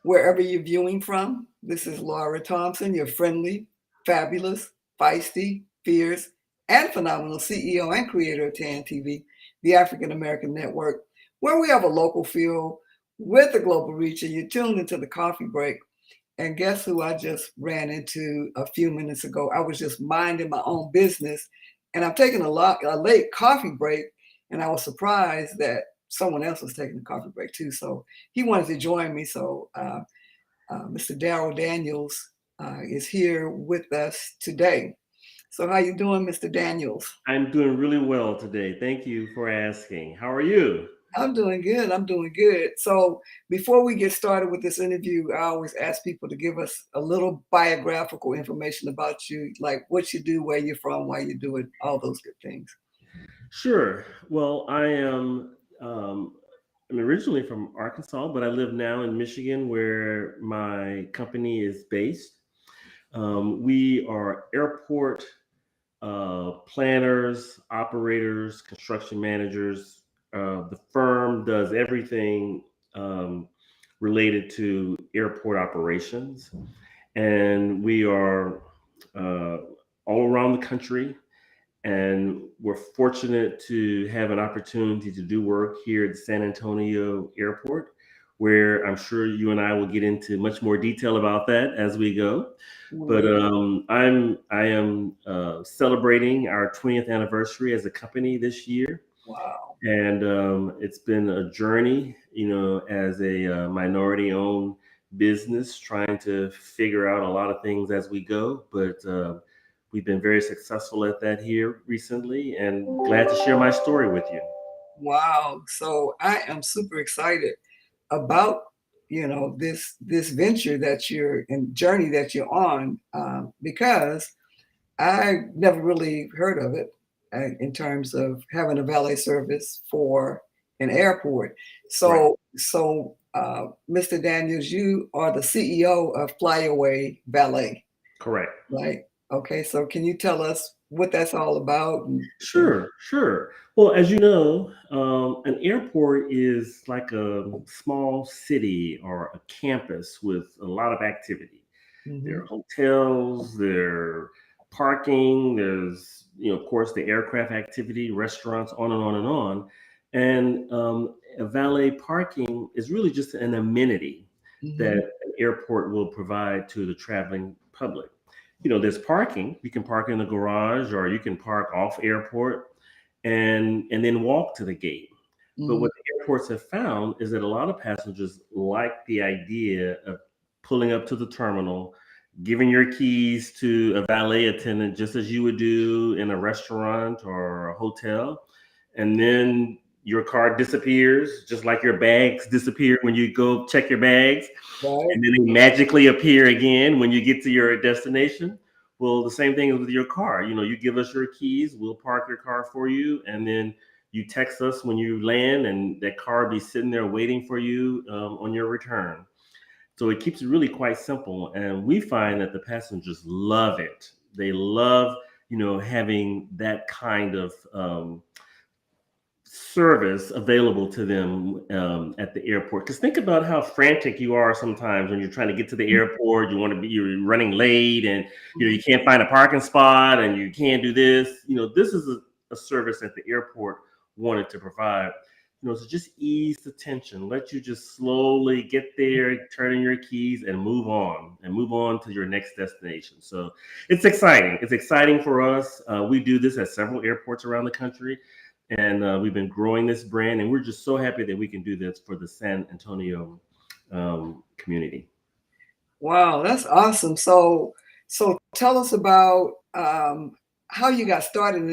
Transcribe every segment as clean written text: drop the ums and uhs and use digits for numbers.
wherever you're viewing from. This is Laura Thompson, your friendly, fabulous, feisty, fierce, and phenomenal CEO and creator of TAN TV, the African American Network, where we have a local feel with a global reach, and you're tuned into the coffee break. And guess who I just ran into a few minutes ago? I was just minding my own business, and I'm taking a late coffee break, and I was surprised that someone else was taking a coffee break too. So he wanted to join me. So Mr. Darryl Daniels is here with us today. So how you doing, Mr. Daniels? I'm doing really well today. Thank you for asking. How are you? I'm doing good. I'm doing good. So before we get started with this interview, I always ask people to give us a little biographical information about you, like what you do, where you're from, why you do it, all those good things. Sure. Well, I'm originally from Arkansas, but I live now in Michigan where my company is based. We are airport planners, operators, construction managers. The firm does everything related to airport operations, and we are uh, all around the country. And we're fortunate to have an opportunity to do work here at the San Antonio Airport, where I'm sure you and I will get into much more detail about that as we go. But Well, I am celebrating our 20th anniversary as a company this year, wow. and it's been a journey, as a minority-owned business, trying to figure out a lot of things as we go. But we've been very successful at that here recently, and glad to share my story with you. Wow. So I am super excited about, this venture that you're and journey that you're on, because I never really heard of it in terms of having a valet service for an airport. Right. So, Mr. Daniels, you are the CEO of FlyAway Valet, Correct. right? Okay, so can you tell us what that's all about? And Sure, sure. Well, as you know, an airport is like a small city or a campus with a lot of activity. There are mhm. hotels, there are parking, there's, of course, the aircraft activity, restaurants, on and on and on. And a valet parking is really just an amenity that Mhm. an airport will provide to the traveling public. There's parking. You can park in the garage or you can park off airport and then walk to the gate. But Mhm. what the airports have found is that a lot of passengers like the idea of pulling up to the terminal, giving your keys to a valet attendant just as you would do in a restaurant or a hotel, and then your car disappears just like your bags disappear when you go check your bags, Right. and then they magically appear again when you get to your destination. Well, the same thing is with your car. You give us your keys, we'll park your car for you, and then you text us when you land, and that car will be sitting there waiting for you on your return. So it keeps it really quite simple, and we find that the passengers love it. They love, having that kind of service available to them at the airport. Because think about how frantic you are sometimes when you're trying to get to the airport. You're running late, and Mhm. you can't find a parking spot, and you can't do this. This is a service that the airport wanted to provide. To just ease the tension, let you just slowly get there, turn in your keys, and move on to your next destination. So it's exciting. It's exciting for us. We do this at several airports around the country, and we've been growing this brand, and we're just so happy that we can do this for the San Antonio community. Wow, that's awesome. So tell us about how you got started,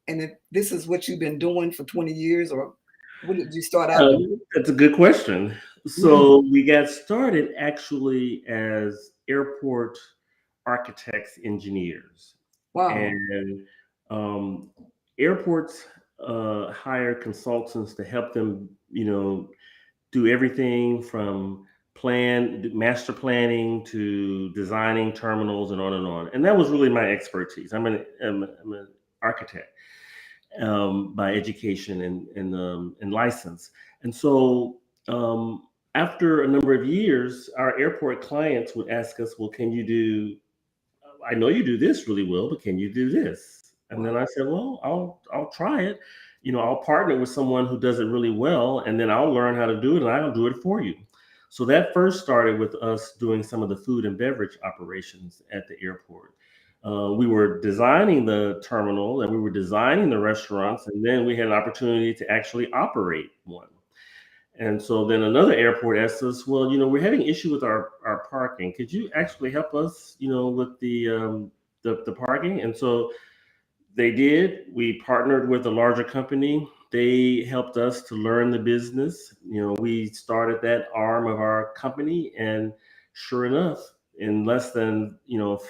and if this is what you've been doing for 20 years, or what did you start out doing? That's a good question. Mhm. So we got started actually as airport architects, engineers, Wow. and um, airports hire consultants to help them, do everything from master planning to designing terminals and on and on. And that was really my expertise. I'm an architect by education and license. And so after a number of years, our airport clients would ask us, well, can you do, I know you do this really well, but can you do this? And Wow. then I said, well, I'll try it. I'll partner with someone who does it really well, and then I'll learn how to do it, and I'll do it for you. So that first started with us doing some of the food and beverage operations at the airport. We were designing the terminal and we were designing the restaurants, and then we had an opportunity to actually operate one. And so then another airport asked us, well, we're having issue with our parking. Could you actually help us, with the parking? And so they did. We partnered with a larger company. They helped us to learn the business. We started that arm of our company, and sure enough, in less than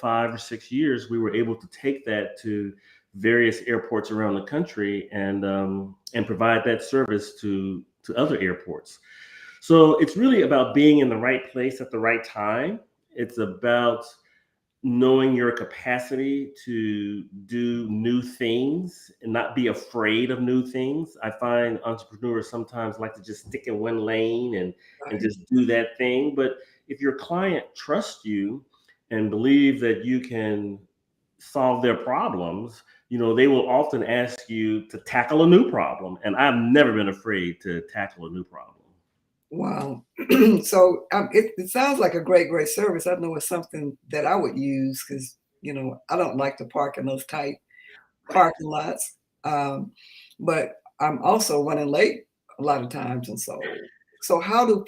5 or 6 years, we were able to take that to various airports around the country and provide that service to other airports. So it's really about being in the right place at the right time. It's about knowing your capacity to do new things and not be afraid of new things. I find entrepreneurs sometimes like to just stick in one lane and Right. just do that thing. But if your client trusts you and believe that you can solve their problems, they will often ask you to tackle a new problem. And I've never been afraid to tackle a new problem. Wow. So it sounds like a great service. I know it's something that I would use because, I don't like to park in those tight parking lots. Um, but I'm also running late a lot of times. And so how do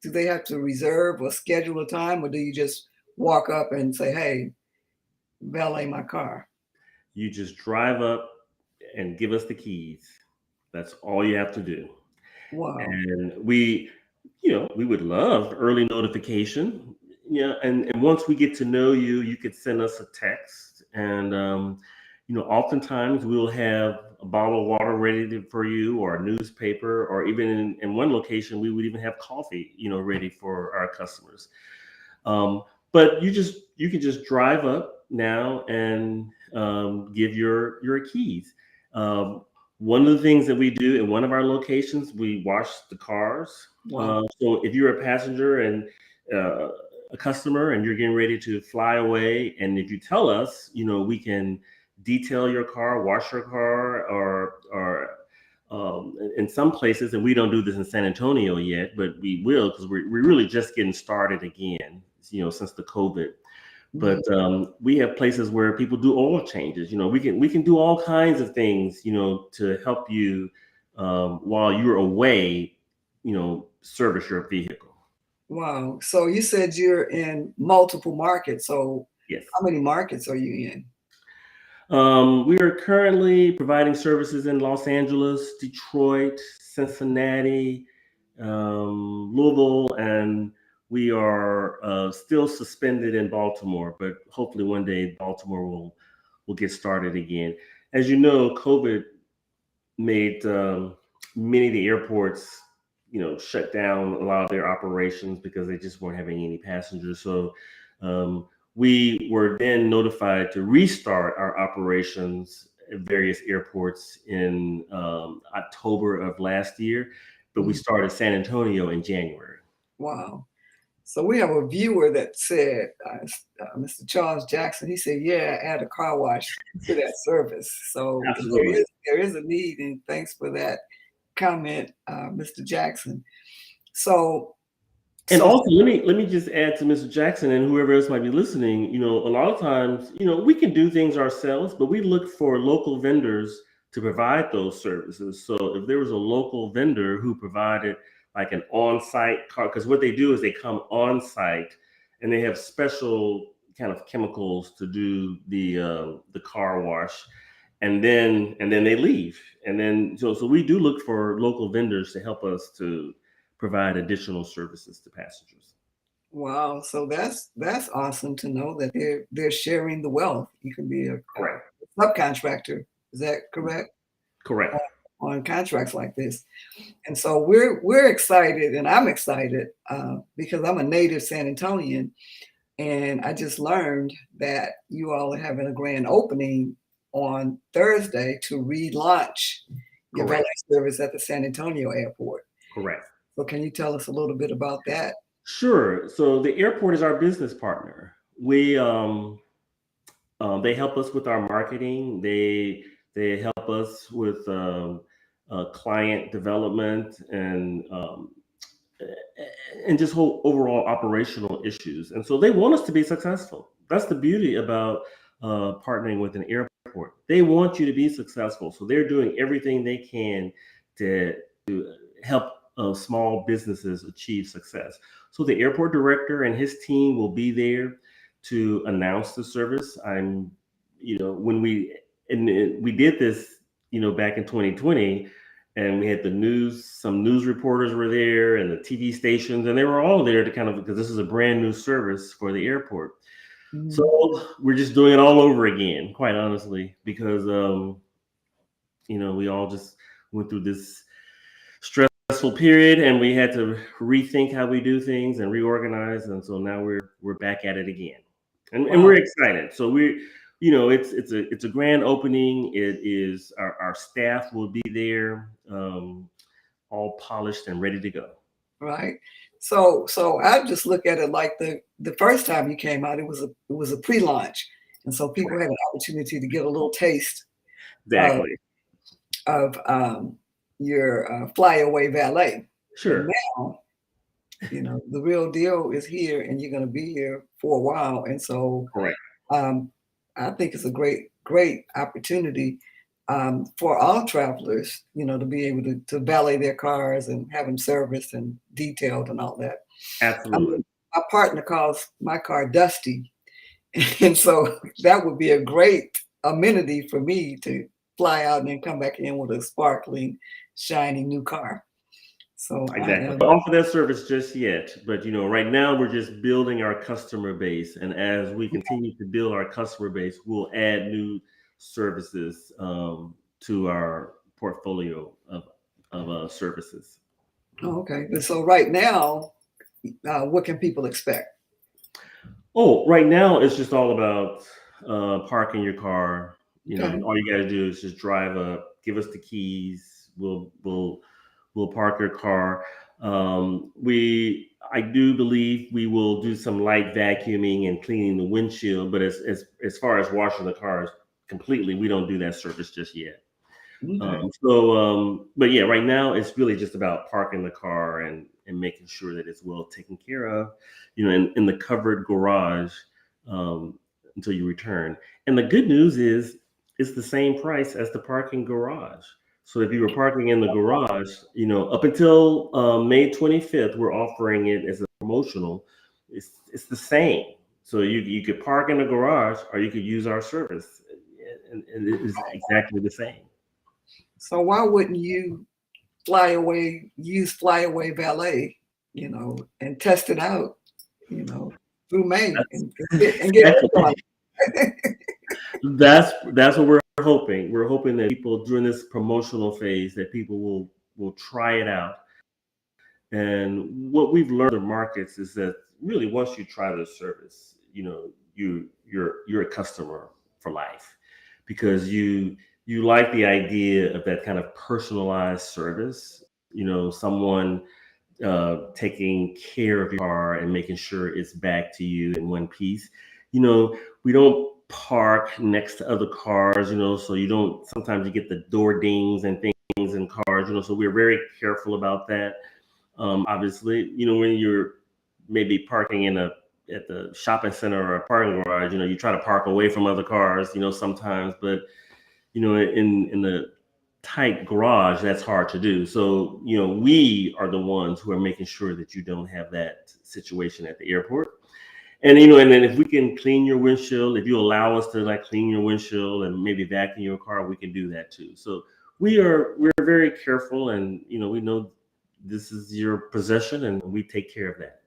they have to reserve or schedule a time, or do you just walk up and say, hey, valet my car? You just drive up and give us the keys. That's all you have to do. Wow. And we would love early notification. And once we get to know you, you could send us a text, and oftentimes we'll have a bottle of water ready for you, or a newspaper, or even in one location we would even have coffee, ready for our customers. But you can just drive up now and give your keys. Um, One of the things that we do in one of our locations, we wash the cars. Wow. So if you're a passenger and uh, a customer and you're getting ready to fly away, and if you tell us, we can detail your car, wash your car, or in some places, and we don't do this in San Antonio yet, but we will, because we're really just getting started again, since the COVID. Mhm. But we have places where people do oil changes. We can do all kinds of things, to help you while you're away, service your vehicle. Wow. So you said you're in multiple markets. So Yes. how many markets are you in? We are currently providing services in Los Angeles, Detroit, Cincinnati, Louisville, and we are still suspended in Baltimore. But hopefully, one day Baltimore will get started again. As you know, COVID made many of the airports, shut down a lot of their operations because they just weren't having any passengers. So um, we were then notified to restart our operations at various airports in October of last year, but we Mhm. started San Antonio in January. Wow. So we have a viewer that said, Mr. Charles Jackson, he said, yeah, add a car wash to that service. So Absolutely. there is a need, and thanks for that comment, Mr. Jackson. So, And so also, let me just add to Mr. Jackson and whoever else might be listening. A lot of times, we can do things ourselves, but we look for local vendors to provide those services. So if there was a local vendor who provided like an on-site car, because what they do is they come on-site and they have special kind of chemicals to do the car wash, and then they leave. And then so we do look for local vendors to help us to provide additional services to passengers. wow, so that's awesome to know that they're sharing the wealth. You can be a Correct. subcontractor. Is that correct? Correct. On contracts like this. And so we're excited, and I'm excited because I'm a native San Antonian, and I just learned that you all are having a grand opening on Thursday to relaunch your valet Correct. service at the San Antonio airport. Correct. So can you tell us a little bit about that? Sure. So the airport is our business partner. We they help us with our marketing. They help us with client development and just whole overall operational issues. And so they want us to be successful. That's the beauty about partnering with an airport. They want you to be successful. So they're doing everything they can to help small businesses achieve success. So the airport director and his team will be there to announce the service. When we did this, back in 2020, and we had the news, some news reporters were there and the TV stations, and they were all there to kind of, because this is a brand new service for the airport. Mhm. So we're just doing it all over again, quite honestly, because, we all just went through this stressful period and we had to rethink how we do things and reorganize. And so now we're back at it again. And Wow. we're excited. So it's a grand opening. It is our staff will be there, all polished and ready to go. Right. So I just look at it like the first time you came out, it was a pre-launch, and so people had an opportunity to get a little taste Exactly. of your Fly Away Valet. Sure. And now, the real deal is here, and you're going to be here for a while, and so Correct. I think it's a great opportunity for all travelers, to be able to valet their cars and have them serviced and detailed and all that. I Absolutely. mean, my partner calls my car Dusty, and so that would be a great amenity for me to fly out and then come back in with a sparkling, shiny new car. So I Exactly. am Don't offer that service just yet, but right now we're just building our customer base, and as we continue to build our customer base, we'll add new services to our portfolio of services. okay. And so right now, what can people expect? Oh, right now it's just all about parking your car. Okay. All you got to do is just drive up, give us the keys. We'll park your car. I do believe we will do some light vacuuming and cleaning the windshield, but as far as washing the cars completely, we don't do that service just yet. Okay. But yeah, right now it's really just about parking the car and making sure that it's well taken care of, in the covered garage until you return. And the good news is it's the same price as the parking garage. So if you were parking in the garage, up until May 25th, we're offering it as a promotional. It's the same. So you could park in the garage or you could use our service, and it is exactly the same. So why wouldn't you use Fly Away Valet, and test it out, through May and get That's, hooked on it? that's what we're hoping. We're hoping that people during this promotional phase that people will try it out. And what we've learned in the markets is that really once you try this service, you're a customer for life because you like the idea of that kind of personalized service. Someone taking care of your car and making sure it's back to you in one piece. We don't park next to other cars, so you don't, sometimes you get the door dings and things in cars, so we're very careful about that. Obviously, when you're maybe parking at the shopping center or a parking garage, you try to park away from other cars, sometimes, but in the tight garage, that's hard to do. So, we are the ones who are making sure that you don't have that situation at the airport. And, and then if we can clean your windshield, if you allow us to clean your windshield and maybe vacuum your car, we can do that too. So we're very careful, and, we know this is your possession and we take care of that.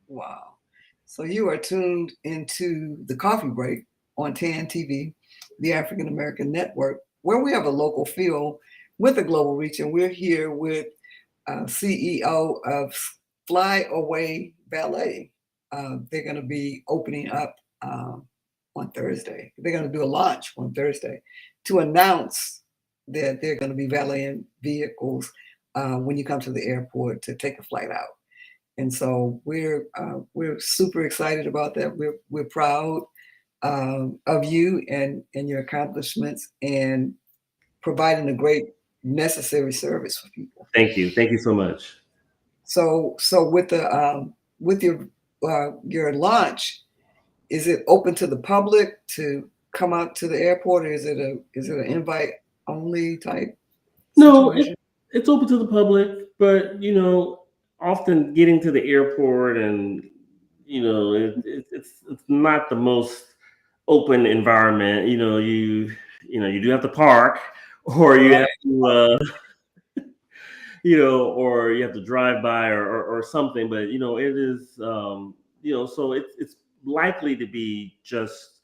Wow. So you are tuned into the Coffee Break on TAN TV, the African American Network, where we have a local feel with a global reach, and we're here with CEO of Fly Away Valet. They're going to be opening up on Thursday. They're going to do a launch on Thursday to announce that they're going to be valeting vehicles when you come to the airport to take a flight out. And so we're super excited about that. We're proud of you and your accomplishments and providing a great necessary service for people. Thank you. Thank you so much. So with your launch, is it open to the public to come out to the airport, or is it an invite only type No, situation? it's open to the public, but often getting to the airport and it's not the most open environment. You do have to park, or you Right. have to or you have to drive by or something. But it is so it's likely to be just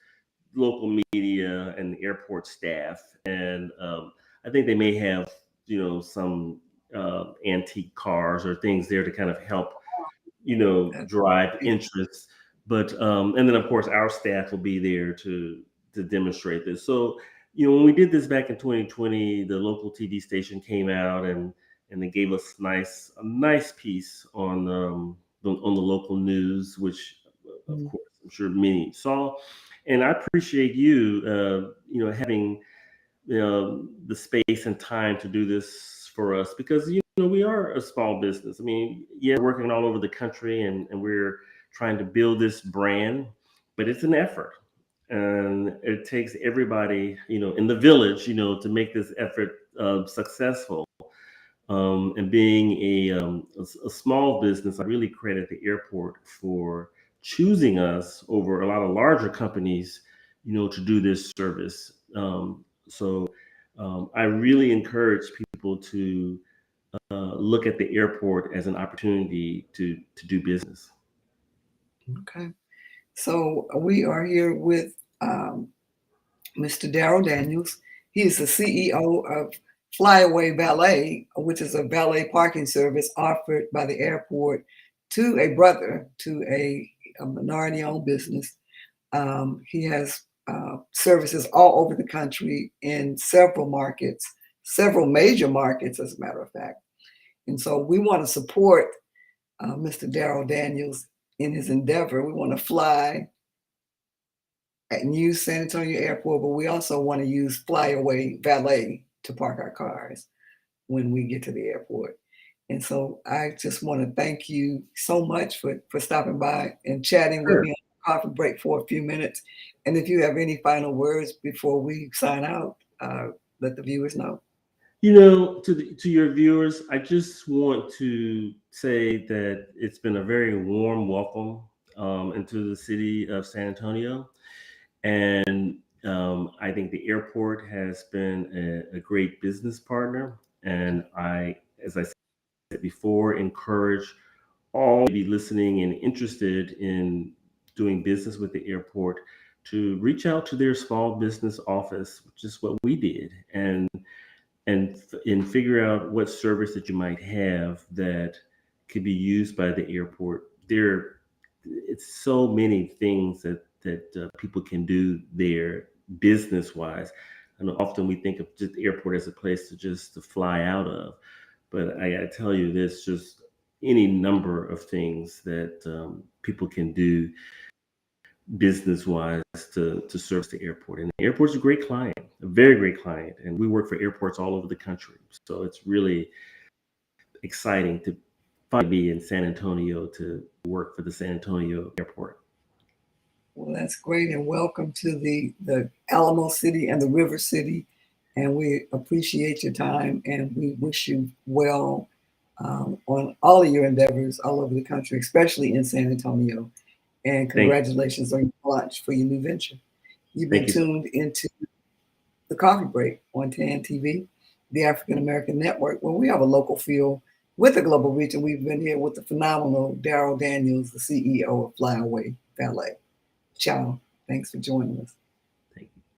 local media and airport staff, and I think they may have some antique cars or things there to kind of help drive interest. But and then of course our staff will be there to demonstrate this. So when we did this back in 2020, the local TV station came out and they gave us a nice piece on the local news, which of course I'm sure many saw. And I appreciate you having the space and time to do this for us, because we are a small business. I mean, yeah, we're working all over the country and we're trying to build this brand, but it's an effort, and it takes everybody in the village to make this effort successful. And being a small business, I really credit the airport for choosing us over a lot of larger companies to do this service. So I really encourage people to look at the airport as an opportunity to do business. Okay. So we are here with Mr. Darryl Daniels. He is the CEO of Fly Away Valet, which is a valet parking service offered by the airport to a minority-owned business. He has services all over the country in several markets, several major markets, as a matter of fact. And so we want to support Mr. Darryl Daniels in his endeavor. We want to fly and use San Antonio Airport, but we also want to use Fly Away Valet to park our cars when we get to the airport. And so I just want to thank you so much for stopping by and chatting with Sure. me on the coffee break for a few minutes. And if you have any final words before we sign out, let the viewers know. To your viewers, I just want to say that it's been a very warm welcome into the city of San Antonio. And I think the airport has been a great business partner. And as I said before, encourage all to be listening and interested in doing business with the airport to reach out to their small business office, which is what we did, and figure out what service that you might have that could be used by the airport. It's so many things that people can do there business wise. And often we think of just the airport as a place to fly out of, but I gotta tell you, there's just any number of things that people can do business wise to service the airport. And the airport's a great client, a very great client. And we work for airports all over the country. So it's really exciting to finally be in San Antonio to work for the San Antonio airport. Well, that's great. And welcome to the Alamo City and the River City. And we appreciate your time and we wish you well on all of your endeavors all over the country, especially in San Antonio. And congratulations on your launch for your new venture. You've been tuned into the Coffee Break on TAN TV, the African American Network, where we have a local feel with a global reach. And we've been here with the phenomenal Darryl Daniels, the CEO of Fly Away Valet. Ciao. Thanks for joining us.